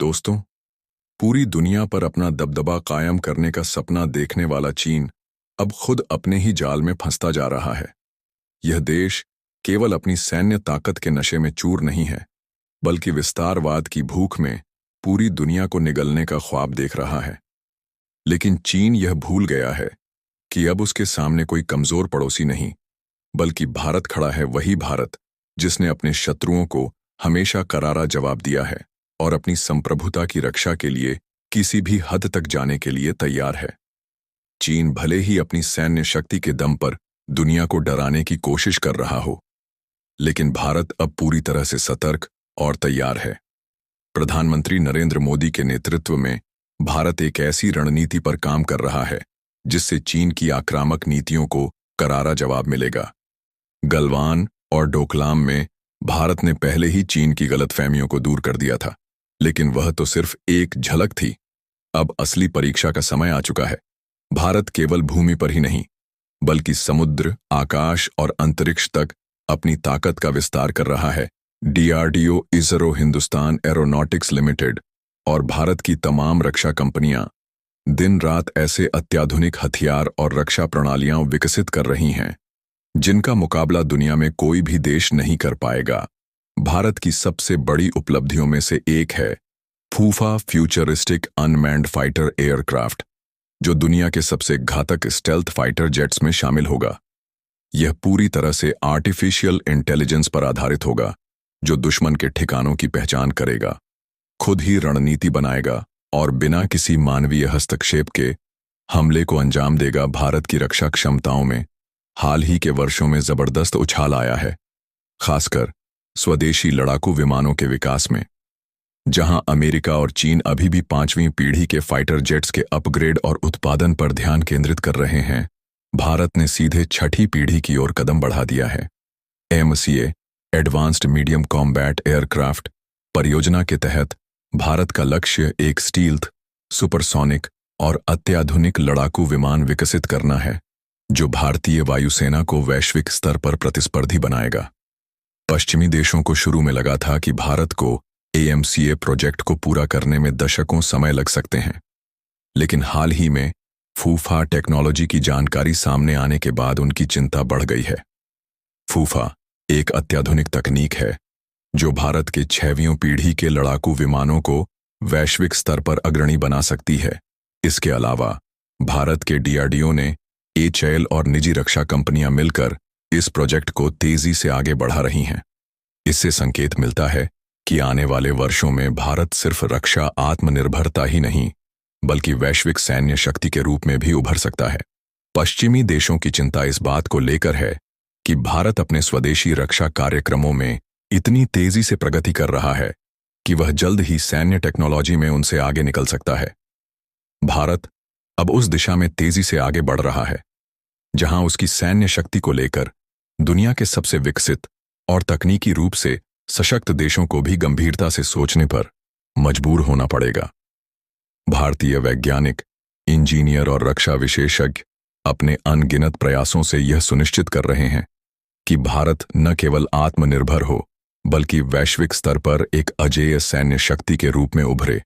दोस्तों, पूरी दुनिया पर अपना दबदबा कायम करने का सपना देखने वाला चीन अब खुद अपने ही जाल में फंसता जा रहा है। यह देश केवल अपनी सैन्य ताकत के नशे में चूर नहीं है, बल्कि विस्तारवाद की भूख में पूरी दुनिया को निगलने का ख्वाब देख रहा है। लेकिन चीन यह भूल गया है कि अब उसके सामने कोई कमजोर पड़ोसी नहीं, बल्कि भारत खड़ा है, वही भारत जिसने अपने शत्रुओं को हमेशा करारा जवाब दिया है और अपनी संप्रभुता की रक्षा के लिए किसी भी हद तक जाने के लिए तैयार है। चीन भले ही अपनी सैन्य शक्ति के दम पर दुनिया को डराने की कोशिश कर रहा हो, लेकिन भारत अब पूरी तरह से सतर्क और तैयार है। प्रधानमंत्री नरेंद्र मोदी के नेतृत्व में भारत एक ऐसी रणनीति पर काम कर रहा है जिससे चीन की आक्रामक नीतियों को करारा जवाब मिलेगा। गलवान और डोकलाम में भारत ने पहले ही चीन की गलतफहमियों को दूर कर दिया था, लेकिन वह तो सिर्फ एक झलक थी। अब असली परीक्षा का समय आ चुका है। भारत केवल भूमि पर ही नहीं, बल्कि समुद्र, आकाश और अंतरिक्ष तक अपनी ताकत का विस्तार कर रहा है। DRDO, ISRO, Hindustan aeronautics limited और भारत की तमाम रक्षा कंपनियां दिन रात ऐसे अत्याधुनिक हथियार और रक्षा प्रणालियां विकसित कर रही हैं जिनका मुकाबला दुनिया में कोई भी देश नहीं कर पाएगा। भारत की सबसे बड़ी उपलब्धियों में से एक है फूफा फ्यूचरिस्टिक अनमैन्ड फाइटर एयरक्राफ्ट, जो दुनिया के सबसे घातक स्टेल्थ फाइटर जेट्स में शामिल होगा। यह पूरी तरह से आर्टिफिशियल इंटेलिजेंस पर आधारित होगा, जो दुश्मन के ठिकानों की पहचान करेगा, खुद ही रणनीति बनाएगा और बिना किसी मानवीय हस्तक्षेप के हमले को अंजाम देगा। भारत की रक्षा क्षमताओं में हाल ही के वर्षों में जबरदस्त उछाल आया है, खासकर स्वदेशी लड़ाकू विमानों के विकास में। जहां अमेरिका और चीन अभी भी 5वीं पीढ़ी के फाइटर जेट्स के अपग्रेड और उत्पादन पर ध्यान केंद्रित कर रहे हैं, भारत ने सीधे 6ठी पीढ़ी की ओर कदम बढ़ा दिया है। AMCA advanced medium combat aircraft परियोजना के तहत भारत का लक्ष्य एक स्टील्थ, सुपरसोनिक और अत्याधुनिक लड़ाकू विमान विकसित करना है, जो भारतीय वायुसेना को वैश्विक स्तर पर प्रतिस्पर्धी बनाएगा। पश्चिमी देशों को शुरू में लगा था कि भारत को AMCA प्रोजेक्ट को पूरा करने में दशकों समय लग सकते हैं, लेकिन हाल ही में फूफा टेक्नोलॉजी की जानकारी सामने आने के बाद उनकी चिंता बढ़ गई है। फूफा एक अत्याधुनिक तकनीक है जो भारत के 6वीं पीढ़ी के लड़ाकू विमानों को वैश्विक स्तर पर अग्रणी बना सकती है। इसके अलावा भारत के DRDO ने HAL और निजी रक्षा कंपनियां मिलकर इस प्रोजेक्ट को तेजी से आगे बढ़ा रही हैं। इससे संकेत मिलता है कि आने वाले वर्षों में भारत सिर्फ रक्षा आत्मनिर्भरता ही नहीं, बल्कि वैश्विक सैन्य शक्ति के रूप में भी उभर सकता है। पश्चिमी देशों की चिंता इस बात को लेकर है कि भारत अपने स्वदेशी रक्षा कार्यक्रमों में इतनी तेजी से प्रगति कर रहा है कि वह जल्द ही सैन्य टेक्नोलॉजी में उनसे आगे निकल सकता है। भारत अब उस दिशा में तेजी से आगे बढ़ रहा है जहां उसकी सैन्य शक्ति को लेकर दुनिया के सबसे विकसित और तकनीकी रूप से सशक्त देशों को भी गंभीरता से सोचने पर मजबूर होना पड़ेगा। भारतीय वैज्ञानिक, इंजीनियर और रक्षा विशेषज्ञ अपने अनगिनत प्रयासों से यह सुनिश्चित कर रहे हैं कि भारत न केवल आत्मनिर्भर हो, बल्कि वैश्विक स्तर पर एक अजेय सैन्य शक्ति के रूप में उभरे।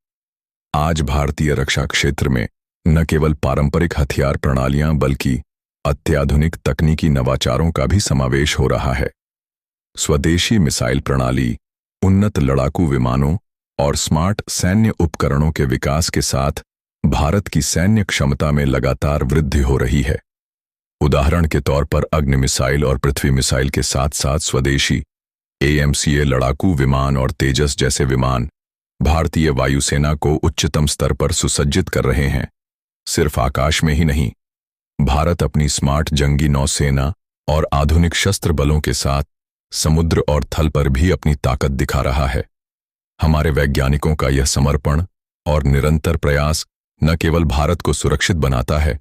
आज भारतीय रक्षा क्षेत्र में न केवल पारंपरिक हथियार प्रणालियां, बल्कि अत्याधुनिक तकनीकी नवाचारों का भी समावेश हो रहा है। स्वदेशी मिसाइल प्रणाली, उन्नत लड़ाकू विमानों और स्मार्ट सैन्य उपकरणों के विकास के साथ भारत की सैन्य क्षमता में लगातार वृद्धि हो रही है। उदाहरण के तौर पर अग्नि मिसाइल और पृथ्वी मिसाइल के साथ साथ स्वदेशी AMCA लड़ाकू विमान और तेजस जैसे विमान भारतीय वायुसेना को उच्चतम स्तर पर सुसज्जित कर रहे हैं। सिर्फ आकाश में ही नहीं, भारत अपनी स्मार्ट जंगी नौसेना और आधुनिक शस्त्र बलों के साथ समुद्र और थल पर भी अपनी ताकत दिखा रहा है। हमारे वैज्ञानिकों का यह समर्पण और निरंतर प्रयास न केवल भारत को सुरक्षित बनाता है,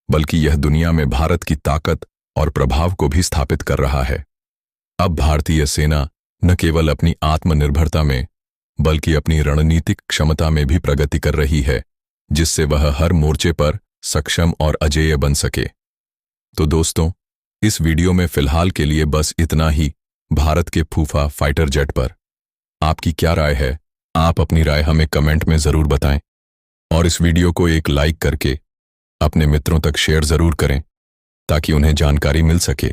बल्कि यह दुनिया में भारत की ताकत और प्रभाव को भी स्थापित कर रहा है। अब भारतीय सेना न केवल अपनी आत्मनिर्भरता में, बल्कि अपनी रणनीतिक क्षमता में भी प्रगति कर रही है, जिससे वह हर मोर्चे पर सक्षम और अजेय बन सके। तो दोस्तों, इस वीडियो में फिलहाल के लिए बस इतना ही भारत के फूफा फाइटर जेट पर। आपकी क्या राय है आप अपनी राय हमें कमेंट में ज़रूर बताएं और इस वीडियो को एक लाइक करके अपने मित्रों तक शेयर ज़रूर करें ताकि उन्हें जानकारी मिल सके।